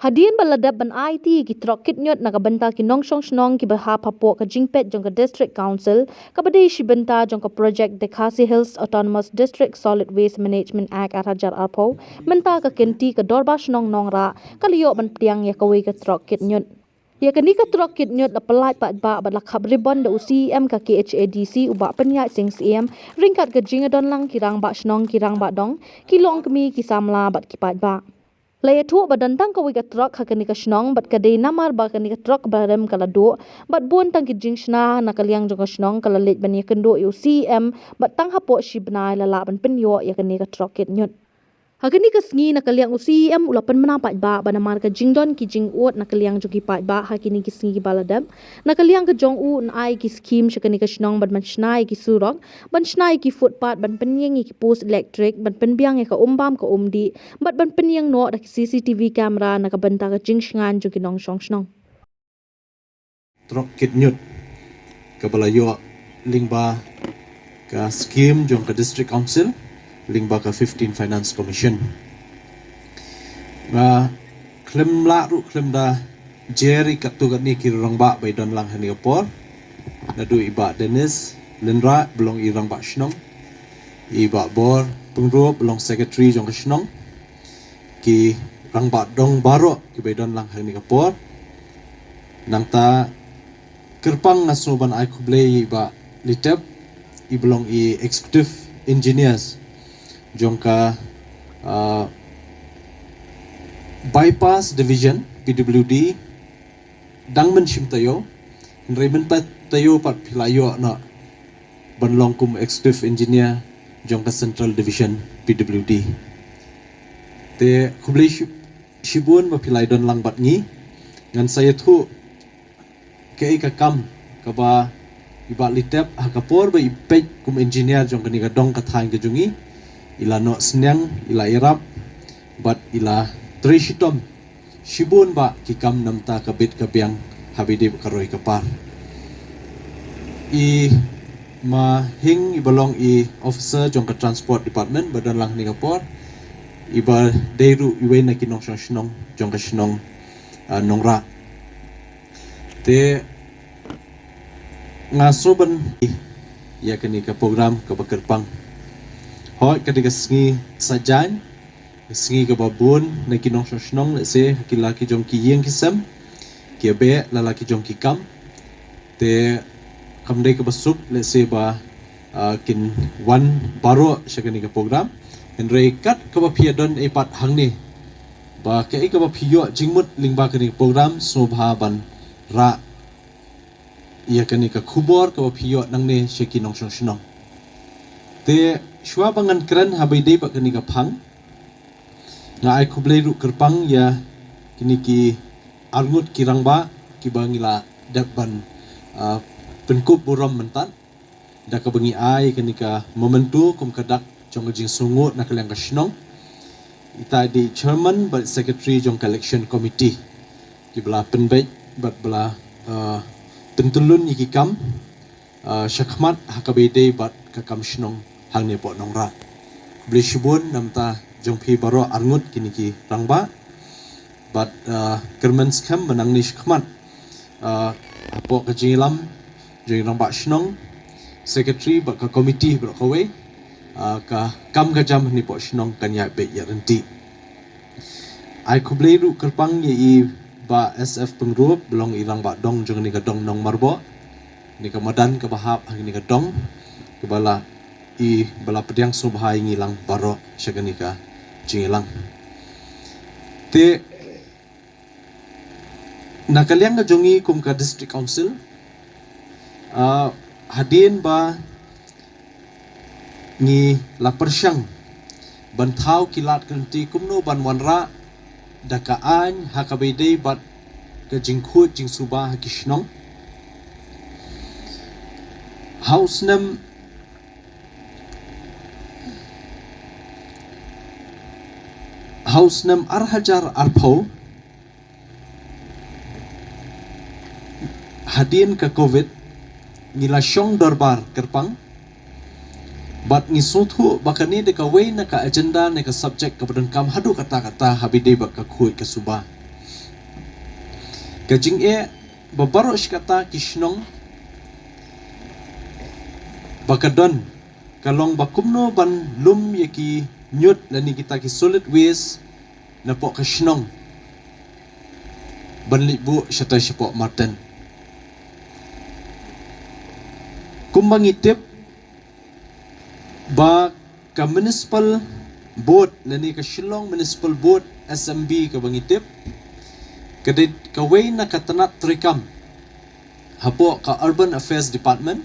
Hadian baladab ban IT ki trokit nyot nakabenta ki nongshong snong ki baha papo ka jingpet jong ka district council kabade shibenta jong ka project the Khasi Hills Autonomous District Solid Waste Management Act 2000 menta ka kenti ka dorba snong nongra kaliyo ban priang ya kawe ka trokit nyot ya kani ka trokit nyot la pelai pat ba la khab ribon da UCM ka KHADC uba penyat sing CM ringkat ka jingadon lang kirang ba snong kirang ba dong kilong kemi ki samla bat ki pat ba Laya tu badan tang kawi ka truk hakani ka snong bat kadai namar ba kani ka truk barem kala do bat buon tang ki jingshna na kaliang jong ka snong kala lej ban ya kendo UCM bat tang hapo shibnai la ban penyo ya kani ka truk kit nyot Hakani ka sngi na kaliang UCM ulapan menapat ba banamar ka jingdon ki jingot na kaliang jogi pat ba hakini ki sngi ki baladam na kaliang ka jong u nai ki skim shakani ka snong ban snai ki surok ban snai ki footpath ban penyeng ki post electric ban penbiang ka umbam ka umdi bat ban penyeng no da CCTV camera na ka banta ka jingshngan jogi nong shong snong Trok kit nyut ka balayo lingba ka skim jong ka district council lingba ka 15 finance commission klem la ru klem da jerry katu kat ni kirang ba bai don lang hani opor nadu iba Dennis Lindra belong irang ba shnong iba bor pengro belong secretary jong ka shnong ki rang ba dong baro ki bai don lang hani opor nang ta kerpang nasuban ai kublei iba litep i belong i executive engineers jongka bypass division PWD dangmen shim tayo nremen pat tayo pat pilayo na banlong kum executive engineer jongka central division PWD te kublei shibun ma pilai don lang bat ngi ngan saya tu kei ka kam ka ba iba litep hakapor ba ipej kum engineer jongka ni ka dong ka thain ka jungi ila no snyang ila irap bat ila trishitom shibun ba kikam namta kabit kabyang habide karoi kapar i ma hing ibalong i officer jong ka transport department badan lang Singapore iba deiru iwe na kinong shnong jong ka shnong nongra te ngasoban ya kani ka program ka bakerpang Hoi ketika sengi sajan sengi ke babun na kinong shnong se kilaki jong ki yeng kisam ki be lalaki jong ki kam te kamde ke basuk le se ba kin one baro shakani ke program en rekat ke ba piadon e pat hangni ba ke ke ba piyo jingmut lingba kani program sobha ban ra ia kani ka khubor ke ba piyo nangne shekinong shnong te shua bangan keren habai dei pak kini kapang nga ai kublei ru kerpang ya kini ki arngut kirang ba ki bangila dakban penkup buram mentan da ka bangi ai kini ka momentu kum kadak jong jing sungut na kalang ka shnong ita di chairman but secretary jong election committee ki bela penbej bat bela pentulun iki kam syakmat hakabai dei bat ka kam shnong hang ni po nongra beli shibun namta jongpi baro arngut kini ki rangba but kermen skam menang ni shkmat apo ka jingilam jing rangba shnong secretary ba ka committee bro kawe ka kam ka jam ni po shnong kanya be ya renti ai kublei ru kerpang ye i ba SF pengrup belong irang ba dong jong ni ka dong nong marbo ni ka madan ka bahap hang ni ka dong ke bala i bala pediang subhai ngilang baro syaganika jingilang te nakaliang ka jongi kum ka district council hadin ba ngi la persyang bantau kilat kenti kumno ban wanra dakaan hakabede bat ka jingkhut jing subah kishnong house nam House nam arhajar arpo hadin ka COVID nila syong darbar kerpang bat ni suthu bakani de ka way na ka agenda na ka subject ka badan kam hadu kata-kata habide ba ka khuy ka suba Kajing babaro kata kishnong bakadon kalong bakumno ban lum yaki nyut lani kita ki solid waste na po kishnong ban libu syata syapok martin kumbang itip ba ka municipal board lani ka Shillong municipal board SMB ka bangitip kadit kaway na katanat trikam hapo ka urban affairs department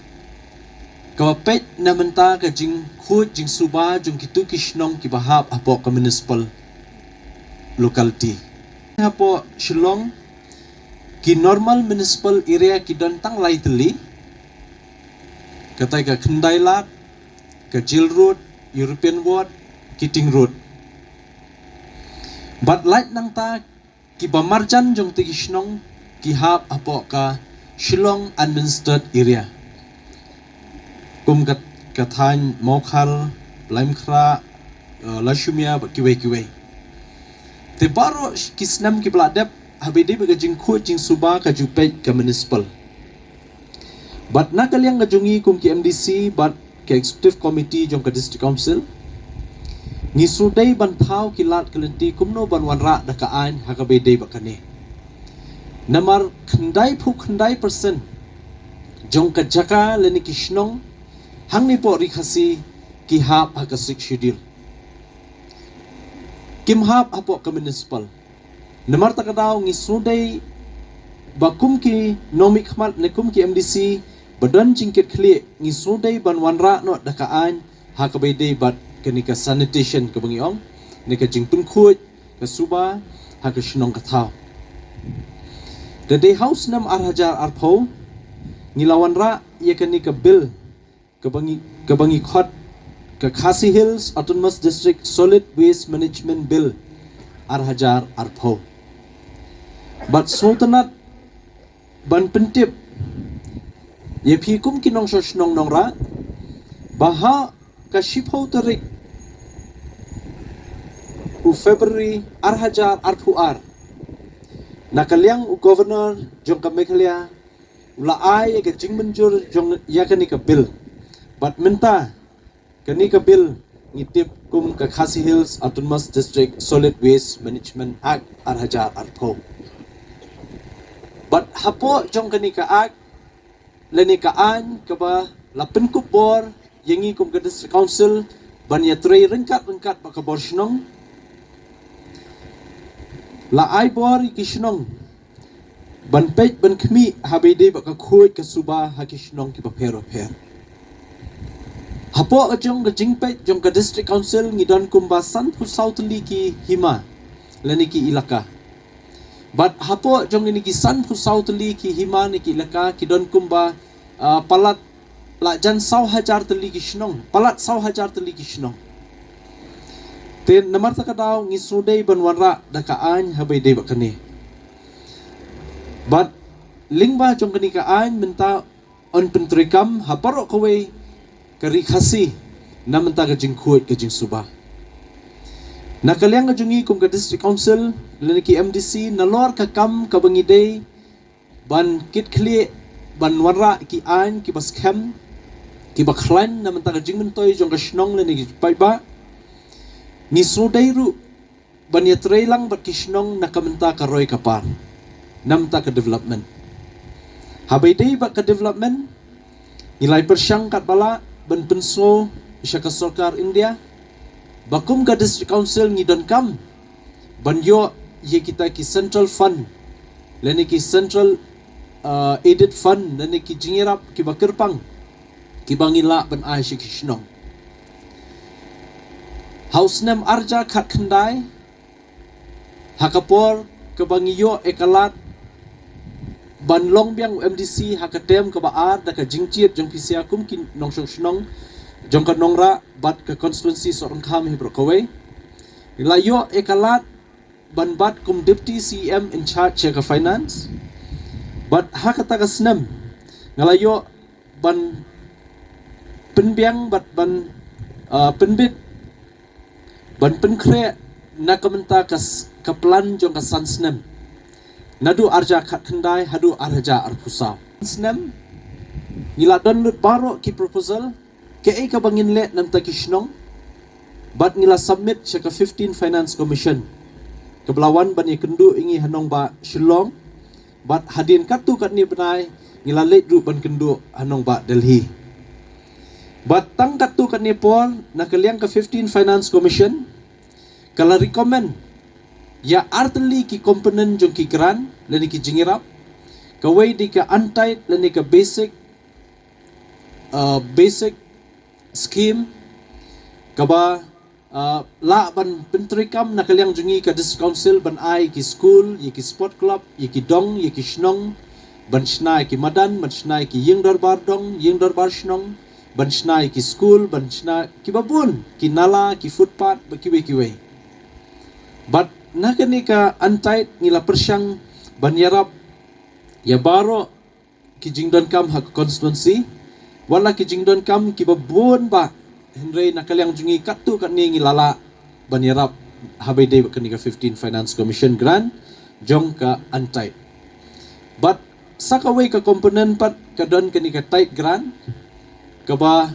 kawapet na menta ka jing khut jing suba jung kitu kishnong kibahap hapo ka municipal locality hapo Shillong ki normal municipal area ki dantang laiteli katay ka Kendailat ka Jill Road European Ward Kiting Road but light nang ta ki bamarjan jong ti kishnong ki hap apo ka Shillong administered area kum kathan mokhal laimkhra lashumia kiwe te baro kisnam ki bladep habide baga jingkhu jing suba ka jupet ka municipal but nakaliang ngajungi kum ki MDC but ki executive committee jong ka district council ni sudai ban thau ki lat kalenti kumno ban wanra da ka ain hakabede bakane namar khandai phu khandai persen jong ka jaka leni kishnong hangni po rikhasi ki hap hakasik schedule kim hap apo ka municipal namar takadaw ngi sudai bakum ki nomi khmat nekum ki MDC badan jingket khli ngi sudai ban wanra no dakaan hakabede bat kenika sanitation ka bangiong nika jingpun khut ka suba haka shnong ka thau the day house nam arhajar arpho ngi lawanra ye kenika bill ka bangi khot ka Khasi Hills Autonomous District Solid Waste Management Bill arhajar arpho but sultanat ban pentip ye phikum kinong sosnong nongra baha ka shipho tarik u February arhajar arpuar nakaliang u governor jong ka Meghalaya ula ai ka jingmenjur jong yakani ka bill but minta kani ka bill ngitip kum ka Khasi Hills Autonomous District Solid Waste Management Act arhajar arpho but hapo jong kani ka act leni kaan kaba lapen kupor yengi kum ka district council ban ya trei rengkat baka borshnong la ai bor kishnong ban pet ban khmi habede baka khoi ka suba hakishnong ki bapero pher hapo ajong ka jingpet jong ka district council ngidon kum basan hu southly ki hima leni ki ilaka but hapo jong ni ki san hu southly ki hima ni ki ilaka ki don kumba palat la jan 1,000 teli kishnong palat 1,000 teli kishnong ten namar takadaw ngi sudai banwara dakaan habede bakane but lingba jong kani kaan menta on pentrikam haparo kawe kari khasi namenta ka jingkhuat ka jing suba nakaliang ngajungi kum ka district council leni ki MDC nalor ka kam ka bangide ban kit khli ban warra ki an ki bas kham ki bakhlan na menta ka jingmen toy jong ka shnong leni ki paiba ni sudai ru ban ya trailang bat ki shnong nakamenta ka roy kapar namta ka development habaidei ba ka development nilai persyang kat bala ban penso isya ka sarkar India bakum ka district council ngidon kam banyo ye kita ki central fund leni ki central aided fund leni ki jingirap ki bakirpang ki bangila ban ai shikishnong house name arja khat khandai hakapor ke bangiyo ekalat ban longbyang MDC hakatem ka baar da ka jingchiet jong pisia kum ki nongsong shnong jong ka nongra bat ka constituency sorong kham hi brokawe ilayo ekalat ban bat kum deputy CM in charge ka finance bat hakata ka snam ngalayo ban penbyang bat ban penbit ban penkre nakamenta ka plan jong ka sansnem Nadu arja kat kendai hadu arja arpusa. Snem ngila don lut baro ki proposal ke ka bangin let nam ta kishnong bat ngila submit syaka 15 Finance Commission. Kebelawan ban kendu ingi hanong ba Shillong bat hadin katu kat ni benai ngila let ru ban kendu hanong ba Delhi. Bat tang katu kat ni pol nakaliang ka 15 Finance Commission kala recommend ya artli ki komponen jong ki grant leni ki jingirap kawai di ka antai leni ka basic scheme kaba la ban pentrikam nakaliang jungi ka district council ban ai ki school ye ki sport club ye ki dong ye ki shnong ban shnai ki madan ban shnai ki ying darbar dong ying darbar shnong ban shnai ki school ban shnai ki babun ki nala ki footpath ba ki we but nakani ka antai ngila persyang ban yarap ya baro ki jingdon kam hak constituency wala ki jingdon kam ki babun ba Henry nakaliang jungi katu kat ni ngilala ban yarap habai day kani ka 15 Finance Commission grant jong ka antai but sakaway ka komponen pat kadon kani ka tight grant kaba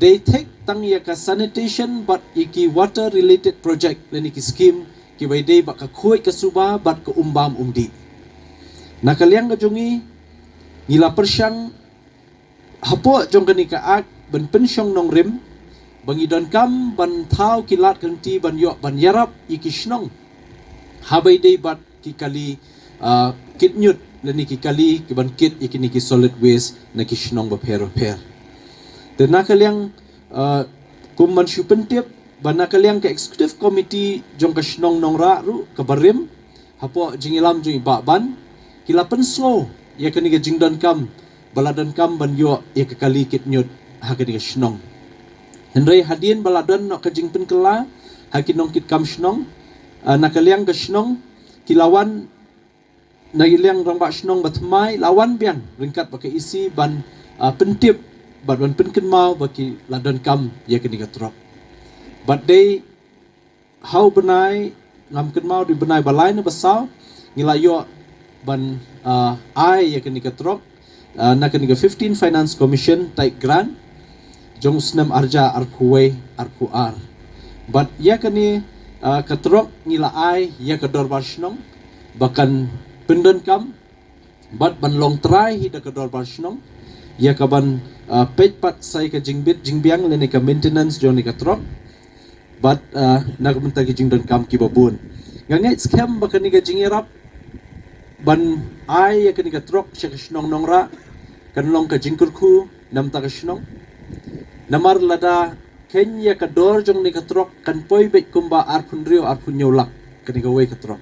they take tang ya ka sanitation but iki water related project leni ki scheme ki by day baka kuy ka suba bat ka umbam umdi nakaliang ka jungi ngila persyang hapo jong kani ka ak ban pensyong nong rim bangidon kam ban thau kilat kanti ban yo ban yarap iki shnong habai day bat ki kali kitnyut leni ki kali ki ban kit iki ni ki solid waste na ki shnong ba per dan nakaliang kumman syupentip ban nakaliang ka executive committee jong ka shnong nong ra ru ka barim hapo jingilam jing ba ban kilapan slow ya kani ka jingdon kam baladon kam ban yo ya ka kali kitnyut hakani ka shnong Henry hadin baladon no ka jingpen kela hakinong kit kam shnong nakaliang ka shnong kilawan nagiliang rong ba shnong batmai lawan biang ringkat pakai isi ban pentip ban penken mau baki ladon kam ya kani ka trok but they how benai ngam ken mau di benai balai na basau ngilayo ban ai ya kani ka trok na kani ka 15 Finance Commission tight grant jong snam arja arkuwe arkuar but ya kani katrok ngila ai ya ka dorbar shnong bakan pendon kam but ban long try hida ka dorbar shnong ya ka ban pet pat sai ka jingbit jingbiang lene ka maintenance jong ni ka trok but nagmunta ki jingdon kam ki babun ngangai scam bakan ni ka jingirap ban ai ya kani ka trok sya ka shnong nongra kan long ka jingkurku nam ta ka shnong namar lada Kenya ka dor jong ni katrok kan poi bet kumba arpun rio arpun nyolak kani ka way katrok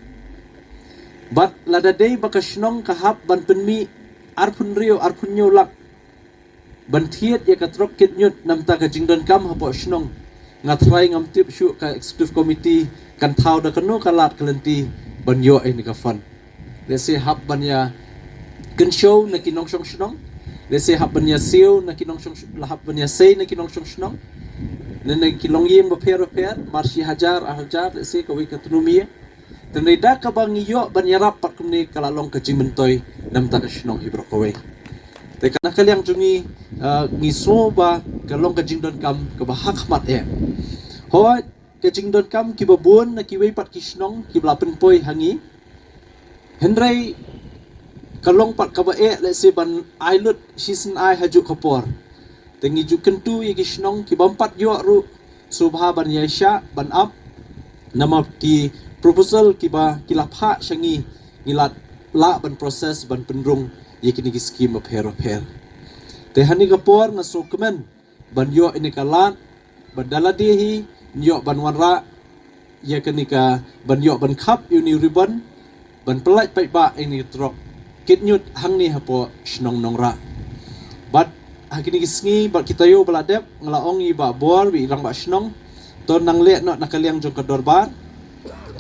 but lada day baka shnong kahap ban penmi arpun rio arpun nyolak ban thiet ya katrok kit nyut namta ka jingdon kam hapo shnong ngatrai ngam tip shu ka executive committee kan thau da kanu kalat kalenti ban yo ni ka fun let's say hap ban ya kan show na kinong shong shnong let's say hap ban ya siu na kinong shong hap ban ya say na kinong shong shnong na kilong yem ba per marsi hajar let's say ka wi ka tunumia tenai da ka bang yo ban yarap pat kumni kalalong ka jimentoy nam ta ka shnong ibro ka wi te kana kaliang jungi ngiso ba kalong ka jingdon kam ka ba hak mat ho ka jingdon kam ki babun na ki wi pat ki shnong ki bla pen poi hangi henry kalong pat ka ba let's say ban ailut season ai haju kapor tengi ju kentu ye ki shnong ki bampat yo ru subha ban yasha ban up nama ki proposal ki ba ki lapha shangi ngilat la ban proses ban penrung ye ki ni scheme of her te hani kapor na sokmen ban yo ini kalat ban daladihi yo ban wanra ye ki ni ka ban yo ban khap uni ribbon ban pelai pai ba ini trok kit nyut hang ni hapo shnong nongra but hakini kisngi bat kita yo baladep nglaong i ba bor wi ilang ba shnong to nang le no nakaliang jong ka dorbar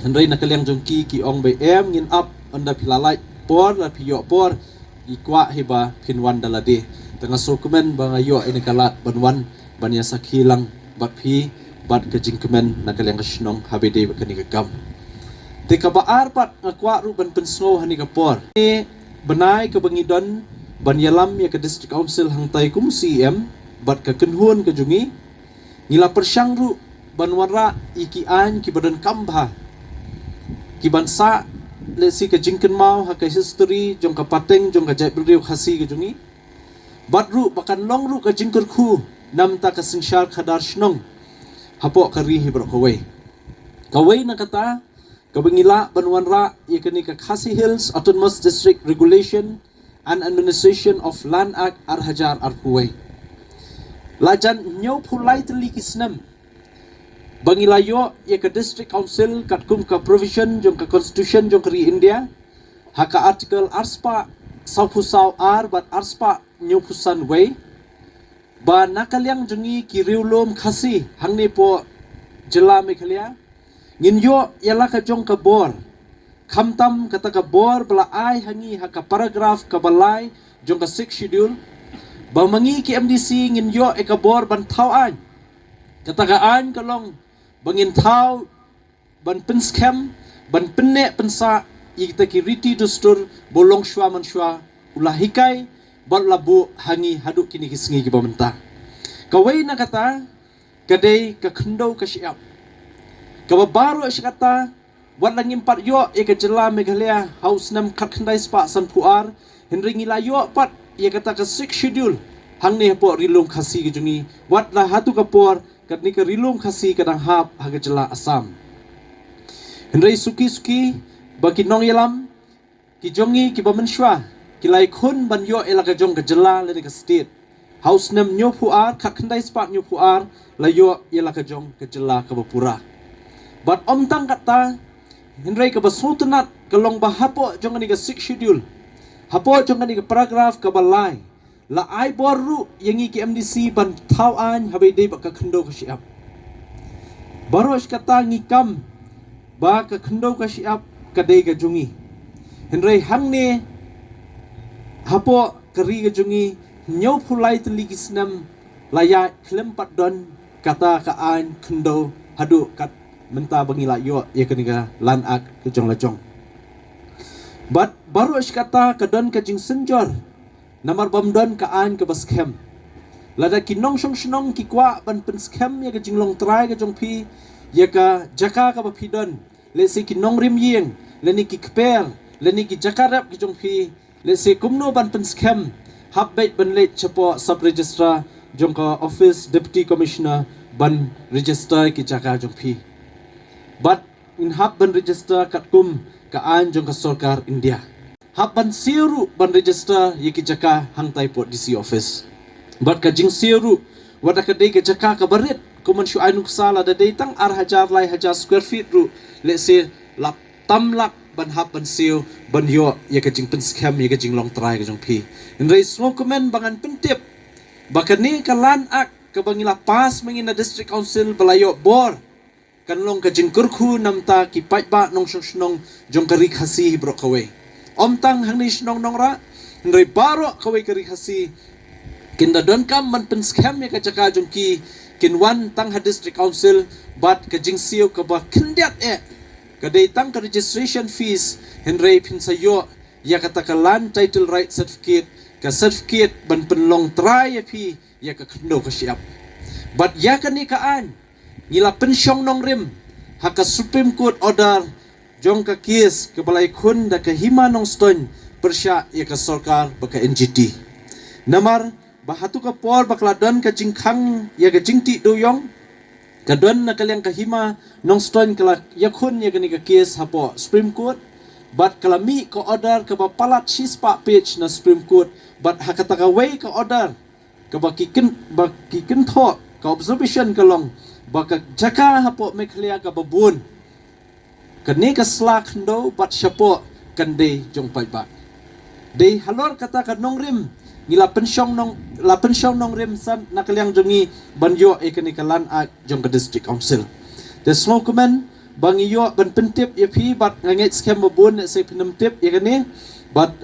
henry nakaliang jong ki ong be ngin up anda pilalai por la piyo por i kwa hiba pinwan dalade tengah sokumen bang ayo ini kalat banwan ban ya sakhilang bat pi bat ka jingkemen nakaliang ka shnong habede ba kani ka kam Te ka baar pat ngakwa ru ban pensngo hani ka por. Ni benai ka bangidon ban yalam ya ka district council hang tai kum CM bat ka kenhun ka jungi ngila persyang ru ban wara iki an ki badan kambha ki bansa lesi ka jingken mau ha ka history jong ka pateng jong ka jaibriu khasi ka jungi bat ru bakan long ru ka jingker khu nam ta ka sinshar khadar shnong hapo ka ri hibro kawai na kata kabangila banwanra yakani ka Khasi Hills Autonomous District Regulation and Administration of Land Act Arhajar Arkuway lajan nyaw pulai teli kisnam bangilayo ya ka District Council katkum ka provision jong ka Constitution jong kari India haka article arspa saupusau ar bat arspa nyupusan way ba nakalyang jungi kiriulom khasi hangni po jela Meghalaya nginyo yala ka jong ka bor khamtam kata ka bor bala ai hangi haka paragraph ka balai jong ka 6 schedule ba mangi ki MDC nginyo e ka bor ban thau an kata ka an kalong bangin thau ban penskem ban penne pensa ikta ki riti dustur bolong shwa man shwa ulahikai bal labu hangi haduk kini kisngi ki bamenta kawai na kata kadai ka khndo ka siap kababaru asyakata wat langim pat yo e ka jela Meghalaya house nam khat khandai spa san puar henry ngilayo pat ye kata ka 6 schedule hang ne po rilum khasi ki jungi wat la hatu ka por kat ni ka rilum khasi kadang hap ha ka jela Assam henry suki baki nong yalam ki jongi ki bamenshwa ki lai khun ban yo e la ka jong ka jela le ka state house nam nyo puar khat khandai spa nyo puar la yo e la ka jong ka jela ka bapura but omtang kata Henry ka basutunat kalong bahapo jong ani ka 6 schedule hapo jong ani ka paragraph ka balai la ai boru yangi ki MDC ban thawan habe dei ba ka khndo ka siap baros kata ngikam ba ka khndo ka siap ka dei ka jungi Henry hangne hapo kari ka jungi nyaw pulai teli kisnam laya klempat don kata ka an khndo hadu kat menta bangila yo ya kenika lan ak kejong lejong but baru kata kadon kajing senjor namar bamdon ka an ke baskem lada kinong song snong ki kwa ban pen skem ya kajing long trai ka jong pi ya ka jaka ka bapidon le se kinong rim yeng le ni ki kper le ni ki jakarap ki jong pi le se kumno ban pen skem hab bait ban le chapo sub registrar jong ka office deputy commissioner ban register ki jaka jong pi but in hab ban register katkum ka an jong ka sarkar India hab ban siru ban register yiki jaka hangtai pot DC office but ka jing siru wada ka dei ka jaka ka barit kuman shu ainuk sala da dei tang Arhajar lai hajar square feet ru let's say lap tam lak ban hab ban siu ban yo ya ka jing pen scam ya ka jing long try ka jong pi in rei small comment bangan pentip bakani ka lan ak ka bangila pas mangina district council balayo bor kanlong ka jingkur khu namta ki paitba nong snong jong kari khasi bro kawe omtang hangni snong nong ra nrei baro kawe kari khasi kinda don kam man pen scam ya ka jaka jong ki kinwan tang ha district council but ka jing siu ka ba kindiat ka dei tang ka registration fees henrei pinsayo ya kata ka land title right certificate ka certificate ban penlong try ya pi ya ka kendo ka siap but ya ka ni kaan ngila pensyong nong rim haka Supreme Court order jong ka kies ke balai khun da ka hima nong ston persya ya ka sarkar baka NGT namar bahatu ka por bakla don ka jingkhang ya ka jingti doyong ka don na kalyang ka hima nong ston kala ya khun ya ka ni ka kies hapo Supreme Court but kalami ka order ka bapalat shispa page na Supreme Court but hakata ka way ka order ka bakikin tho ka observation kalong baka jaka hapo Meghalaya ka babun kani ka slak ndo bat syapo kande jong pai ba dei halor kata ka nong rim ngila pensyong nong rim san nakalyang jongi banyo e kani ka lan ak jong ka district council the small comment bangiyo ban pentip ya pi bat ngait scam babun se penemptip ya kani but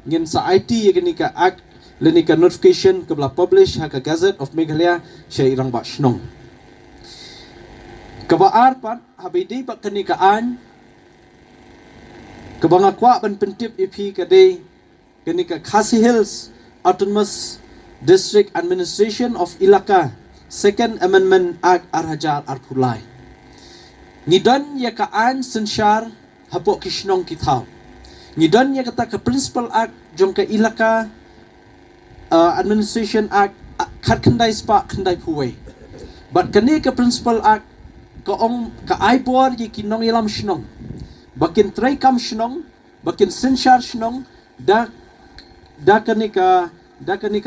ngin sa IT ya kani ka ak leni ka notification ka bla publish ha ka Gazette of Meghalaya sya irang ba snong kabaar pat habidi pa kanikaan Kebangakwa ban pentip EP kadai kini ka Khasi Hills Autonomous District Administration of Ilaka Second Amendment Act Arhajar Arpulai. Ngidan ya ka an sensyar hapok kishnong kitau. Ngidan ya kata ka Principal Act jong ka Ilaka Administration Act khat kendai spa kendai puway. But kani ka Principal Act ka ong ka aibor ye kinong ilam shnong. Bakin tray kam shnong, bakin sensyar shnong da kani ka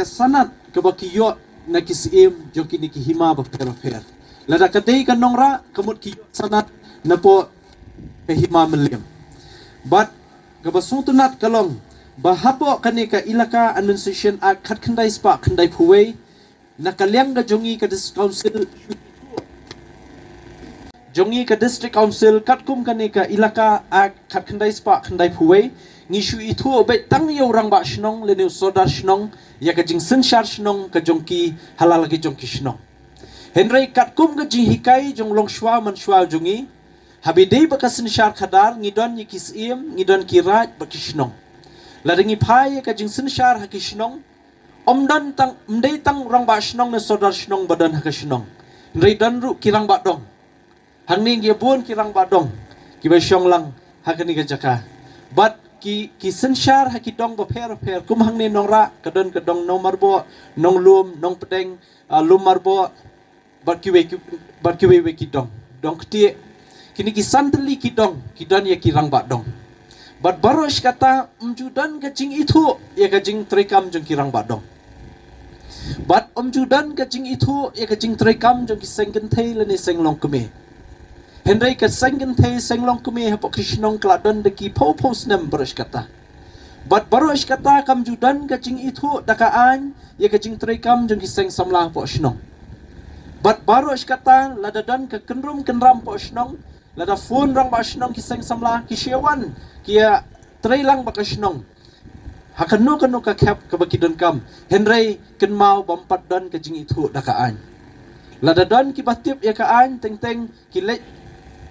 sanat ka bakiyo na kisim jong kini ki hima ba per. Lada kadai ka nongra kamut ki sanat na po kahima meliam. But kabasutunat kalong bahapo kani ka Ilaka Administration Act khat kendai spa kendai puway nakaliang ga jongi ka council jongi ka district council katkum kani ka Ilaka Act khat kendai spa kendai puway ngishu itu obai tang yo orang ba shnong leniu sodar shnong ya ka jing sensyar shnong ka jongki halal lagi jongki shnong Henry katkum ka jing hikai jong long shwa man shwa jongi habidei ba ka sensyar khadar ngidon yikisim ngidon kirat ba kishnong laringi pai ka jing sensyar hakishnong omdan tang mdei tang orang ba shnong ne sodar shnong badan hakishnong Henry dan ru kirang ba dong hangning ye bun kirang ba dong kiba syong lang hakani ka jaka but ki sensyar hakidong ba per kum hangni nongra kadon kadong nong marbo nong lum nong pedeng lum marbo bat kiwe kidong dong ktie kini ki santli kidong kidan ye kirang ba dong bat baros kata umjudan kacing itu ye kacing trekam jong kirang ba dong bat umjudan kacing itu ye kacing trekam jong ki sengken thei leni senglong kume Henry ka sengken thei senglong kume hapo krishnong kladon de ki pos nem baros kata bat baros kata kam judan kacing itu dakaan ye kacing trekam jong ki seng samla po shnong Bat baros kata ladadan ke kenram po shnong lada phone rang ba shnong kiseng samla kisyewan kia trailang ba ka shnong hakanu kanu ka khap ka bakidon kam Henry kenmau bampat dan ka jing itu dakaan ladadan ki batip ya kaan teng kilet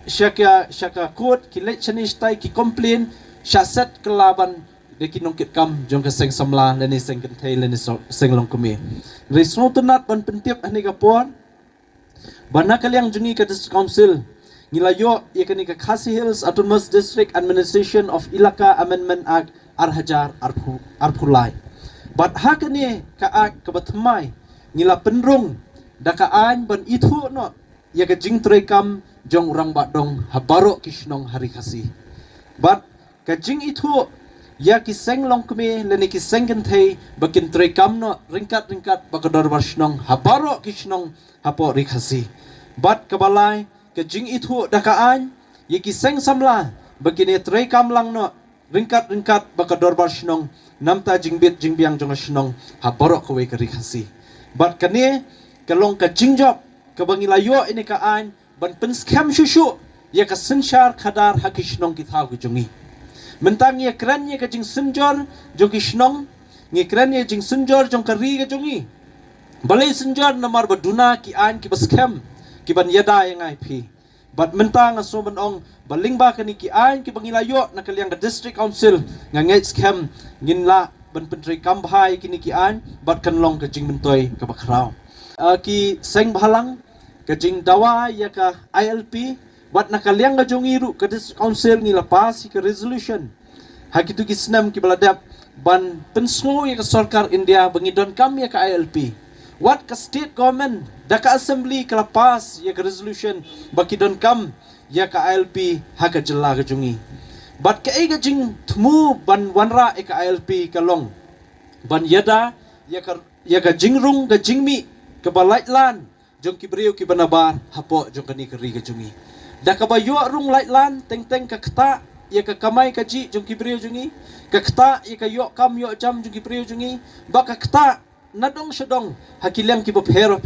syaka kut kilet chanis tai ki complain syaset kelaban de kinongkit kam jong ka seng samla leni seng kentai leni seng long kumi resnotunat ban pentip ani ka pon Bana kaliang jungi ka district council nilayo ia kani ka Khasi Hills Autonomous District Administration of Ilaka Amendment Act Arhajar Arpulai. Bat hakani ka act ka batmai nila penrung dakaan ban itu no ia ka jing trekam jong urang badong habaro kishnong hari khasi. Bat ka jing itu ya ki seng long kumi leni ki seng kenthei bakin trekam no ringkat bakador barshnong habaro kishnong hapo rikhasi. Bat kabalai ke jing itu dakaan yeki seng samla begini trekam lang no ringkat bakador barshnong namta jingbit jingbiang jong shnong habaro kowe ke rikhasi. Bat kani kalong ka jingjop ka bangilayo ini kaan ban penskam shushu ya ka sensyar khadar hakishnong kitha ku jongi mentang ye kran ye ka jing senjor jong kishnong ngi kran ye jing senjor jong kari ka jongi balai senjor namar baduna ki an ki baskem ki ban yada yang ai pi bat mentang aso ban ong baling ba kani ki an ki bangilayo na kaliang ka district council ngangai scam ngin la ban pentri kam bhai kini ki an bat kan long ka jing mentoy ka bakrao ki seng bhalang ka jing dawa ya ka ILP bat nakaliang ka jongi ru ka district council ni lapas ka resolution hakitu ki snam ki baladap ban pensngo ya ka sarkar India bangidon kam ya ka ILP what ka state government daka assembly ka lapas ya ka resolution bakidon kam ya ka ILP haka jella ka jongi bat ka ega jing thmu ban wanra e ka ILP ka long ban yada ya ka jingrung ka jingmi ka balaitlan jong ki brio ki banabar hapo jong kani ka ri ka jongi da ka bayo rung laitlan teng ka kata ya ka kamai ka ji jong ki brio jongi ka kata ya ka yo kam yo jam jong ki brio jongi ba ka kata nadong syadong hakilang ki bapher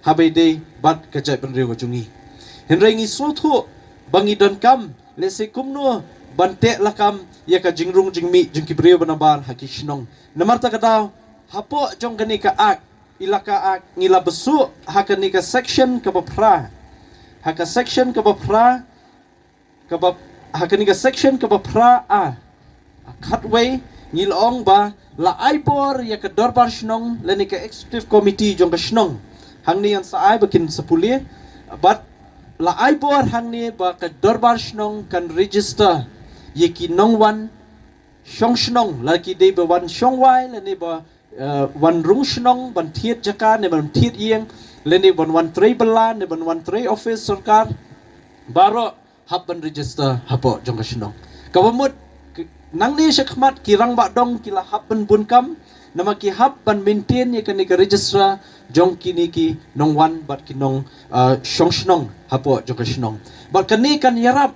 habai day bat ka jai ban rio ka jongi henry ngi sotu bangidon kam lese kumno bante lakam ya ka jingrung jingmi jong ki brio banabar hakishnong namarta ka daw hapo jong kani ka ak ilaka ak ngila besu hakani ka section ka bapra haka section ka bapra ka bap hakani ka section ka pra khatway ngilong ba la aibor ya ka dorbar shnong lani ka executive committee jong ka shnong hangni yan sa ai bakin sa puli but la aibor hangni ba ka dorbar shnong kan register yeki nongwan shong shnong laki de ba wan shongwai lani ba wan rung shnong ban thiet jaka ne ban thiet yeng lani ban wan trei bala ne ban wan trei office sarkar baro hab ban register hapo jong ka shnong kawamut nang ni syakmat kirang ba dong kila hab ban bunkam nama ki hab ban maintain ya kani ka register jong kini ki nongwan bat kinong shong shnong hapo jong ka shnong bat kani kan yarap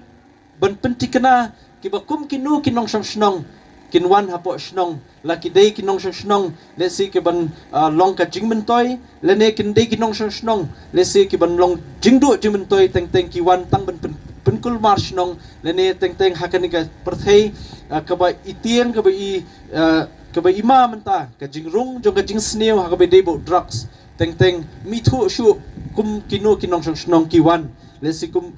ban pentikna ki bakum kinu kinong shong shnong kinwan hapo shnong laki dei kinong shong shnong lesi ki ban long ka jingmentoy lene kin dei kinong shong shnong lesi ki ban long jingdu jingmentoy teng teng ki wan tang ban penkul mar shnong lene teng teng hakani ka perthei kaba itieng kaba ima menta ka jingrung jong ka jing sneu hakabe debo drugs teng teng mithu shu kum kinu kinong shong shnong ki wan lesi kum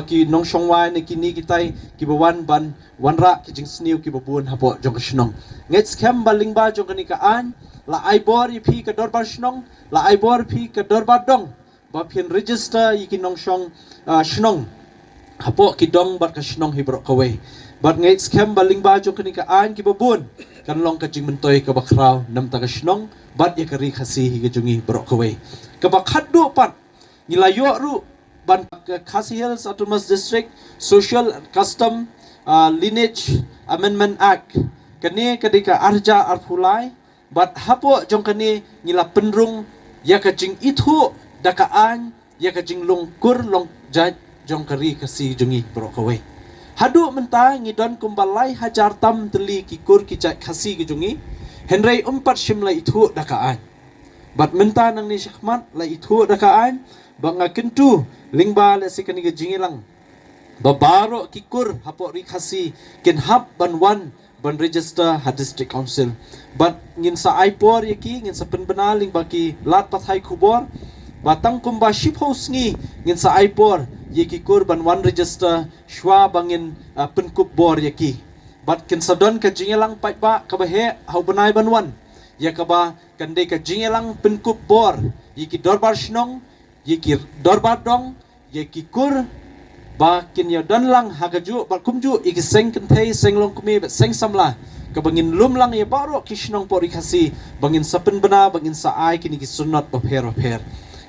ki nong shong wai ne kini kitai ki bawan ban wanra ki jing sneu ki babun hapo jong ka shnong ngets kem baling ba jong kani ka an la aibor yi phi ka dorbar shnong la aibor phi ka dorbar dong ba phian register yi ki nong shong shnong hapo ki dong bat ka shnong hibro kawe bat ngets kem baling ba jong kani ka an ki babun kan long ka jing mentoy ka bakraw nam ta ka shnong bat ya kari khasi hi ka jungi bro kawe ka bakhaddo pat nilayo ru ban Khasi Hills Autonomous District Social and Custom Lineage Amendment Act kani kadika arja arpulai bat hapo jong kani ngila penrung ya ka jing ithu dakaan ya ka jing long kur long jaj jong kari kasi jungi bro kawe hadu menta ngidon kumbalai hajar tam teli ki kur ki jaj kasi ki jungi henry umpat shimla ithu dakaan bat menta nang ni syakmat la ithu dakaan banga kentu lingba le sikani ke jingilang babaro kikur hapo rikhasi ken hab ban wan ban register ha district council but ngin sa aipor yaki ngin sa penbena lingba ki lat pathai khubor batang kumba ship house ngi ngin sa aipor yaki kur ban wan register shwa bangin penkup bor yaki but ken sadon ka jingilang pai ba ka bahe hau banai ban wan yakaba kande ka jingilang penkup bor yaki dorbar shnong yeki dorbar dong yeki kur ba kin ya don lang hagaju ba kumju iki seng kenthei seng long kumi ba seng samla ka bangin lum lang ya baro kishnong pori khasi bangin sapen bana bangin sa ai kini ki sunat ba pher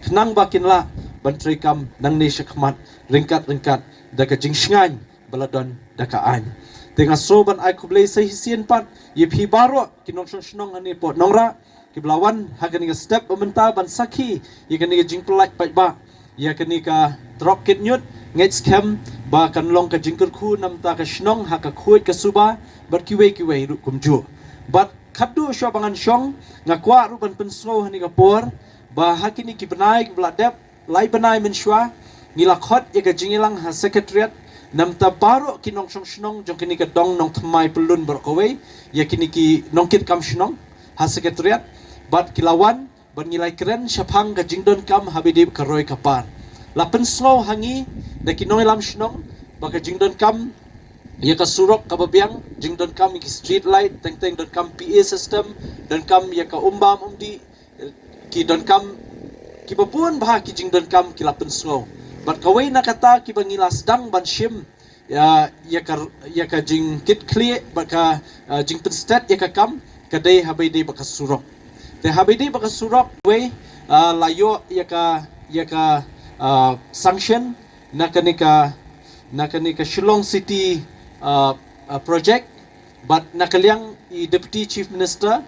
nang ba kin la ban trikam nang ni syakmat ringkat da ka jingsngan baladon da ka an tenga so ban ai kublei sai hisien pat ye phi baro kinong shnong ani pot nongra kiblawan hakani ka step pementa ban sakhi yakani ka jingpelak pai ba yakani ka troket nyut ngets kem ba kan long ka jingker khu nam ta ka shnong ha ka khuit ka suba bar kiwe ru kumju bat khadu sho bangan shong ngakwa ru ban pensro hani ka por ba hakini ki benai bladep lai benai men shwa ngila khot ya ka jingilang ha secretariat nam ta baro kinong shong shnong jong kini ka dong nong thmai pelun bar kowe yakini ki nongkit kam shnong ha secretariat bat kilawan ban ngilai keren syapang ka jingdon kam habidib karoi kapar lapen slow hangi da kinoi lam shnong ba ka jingdon kam ya ka surok ka babiang jingdon kam ki street light teng teng don kam PA system don kam ya ka umbam umdi ki don kam ki babun bah ki jingdon kam ki lapen slow bat kawai na kata ki bangilas dang ban shim ya ka jing kit clear ba ka jing pen stat ya ka kam kadai habidib ba ka surok te habidi baka surok we layo yaka sanction nakanika Shillong City project but nakaliang i deputy chief minister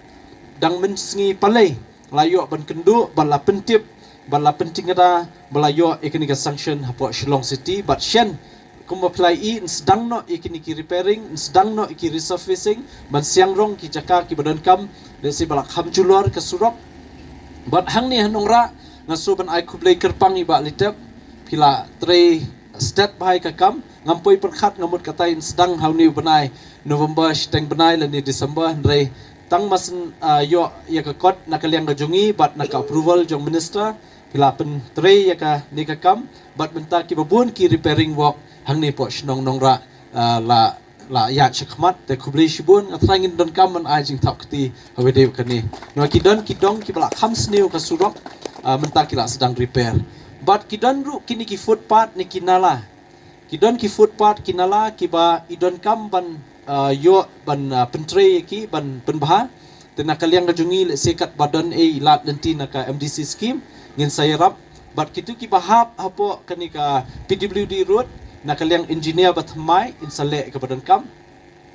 dang mensingi palai layo ban kendu bala pentip bala pentingada balayo ikanika sanction hapo Shillong City but shen kum apply i sedang no ikiniki repairing sedang no iki resurfacing ban siang rong ki jaka ki badan kam desi balak ham julor ke surok bat hang ni hanongra ngasu ban ai kublai kerpang i ba litep pila tre stat bahai ka kam ngampoi perkhat ngamut katain sedang hauni banai November steng banai lani December re tang masen yo ya ka kot nakaliang ka jungi bat nak approval jong minister pila pen tre ya ka ni ka kam bat menta ki babun ki repairing work hang ni po shnong nongra la ya chakmat te khubli shibun atrangin don kam man ajing thap kti hawede kani no kidon kidong ki bala kham sneu ka surok menta kila sedang repair but kidon ru kini ki footpath ni kinala kidon ki footpath kinala ki ba idon kam ban yo ban pentre ki ban penbah tena kaliang kajungi sekat badan lat nanti naka MDC scheme ngin sayarap but kitu ki bahap hapo kani ka PWD road na kaliang engineer batmai insale ke badan kam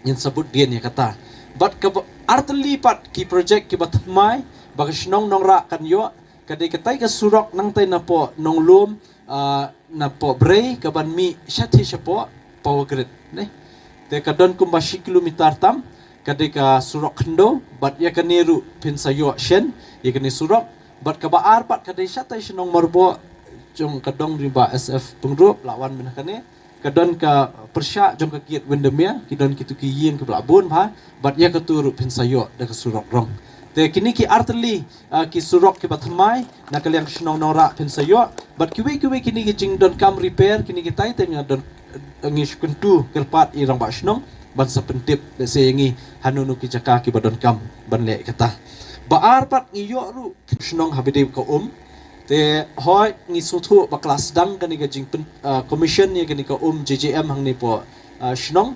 yang sebut dia ni kata but ke artli pat ki project ki batmai bagasnong nong ra kan yo kadai katai ka surok nang tai na po nong lum na po brei ka ban mi shati shapo power grid ne te kadon kum 10 kilometer tam kadai ka surok khendo but ya kaniru pinsayo shen ya kani surok but ka baar pat kadai shatai shnong marbo jong kadong riba SF pengrup lawan menakane kadon ka persya jong ka kiat wendemia kidon kitu ki yin ke belabun ba but ya keturu pinsayo da ka surok rong te kini ki artli ki surok ki batmai na kaliang shnong nora pinsayo but kiwe kini ki jing don kam repair kini ki tai teng don ngish kuntu kelpat irang ba shnong ban sa pentip de se ngi hanunu ki jaka ki badon kam ban le kata baar pat ngiyo ru shnong habide ko te hoi ngi sutu ba kelas dang kani ka jing commission ni kani ka JJM hang ni po shnong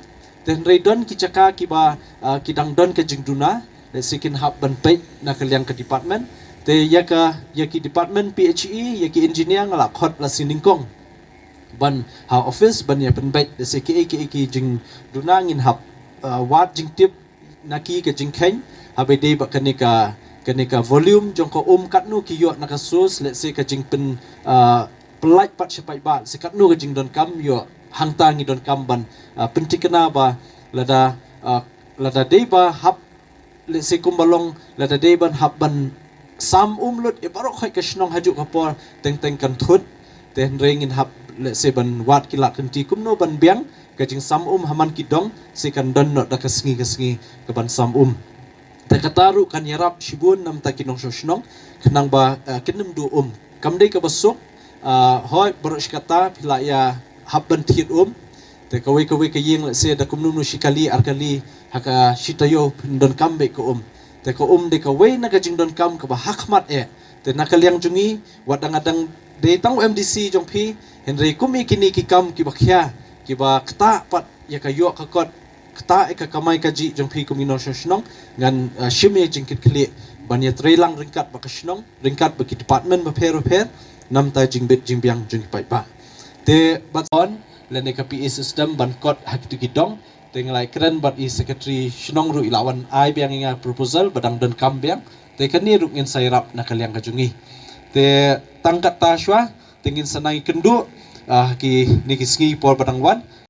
ten redon ki jaka ki ba ki dang don ka jing duna le sikin hab ban pe na kaliang ka department te ya ki department PHE ya ki engineer ngala khot la siningkong ban ha office ban ya pen bet de se ki jing duna ngin hab wat jing tip naki ka jing khen habe de ba kanika volume jong ko katnu ki yo nakasus let's say ka jing pen pelait pat sipai ba se katnu ka jing don kam yo hangta ngi don kam ban pentikena ba lada de ba hab let's say kumbalong lada de ban hab ban sam lut e barok khai ka shnong haju ka por teng kan thut ten rengin hab let's say ban wat kilat kenti kumno ban biang ka jing sam haman kidong se kan don no da ka sngi ka ban sam Takataru kan yarap shibun nam takinong sosnong kenang ba kenem du kamdei ka basuk hoi barush kata pila ya habban tit te kawe ka yeng se da kumnu shikali arkali haka shitayo don kambe ko te ko de ka we na ka jing don kam ka ba hakmat te nakaliang jungi wadangadang de tang MDC jong pi henry kumi kini ki kam ki bakhya ki ba kta pat ya ka yo ka kot kta ka kamai ka ji jong pi kumino shnong ngan shime jingkit kli banya trelang ringkat ba kashnong ringkat ba ki department ba per nam ta jingbet jingbiang jing pai ba te baton lene ka PE system ban kot hak tu gidong te nglai kren bat I secretary shnong ru ilawan ai biang inga proposal badang don kam biang te kani ru ngin sairap na kaliang ka jungi te tangkat ta shwa tingin sanai kendu ki niki sngi por badang wan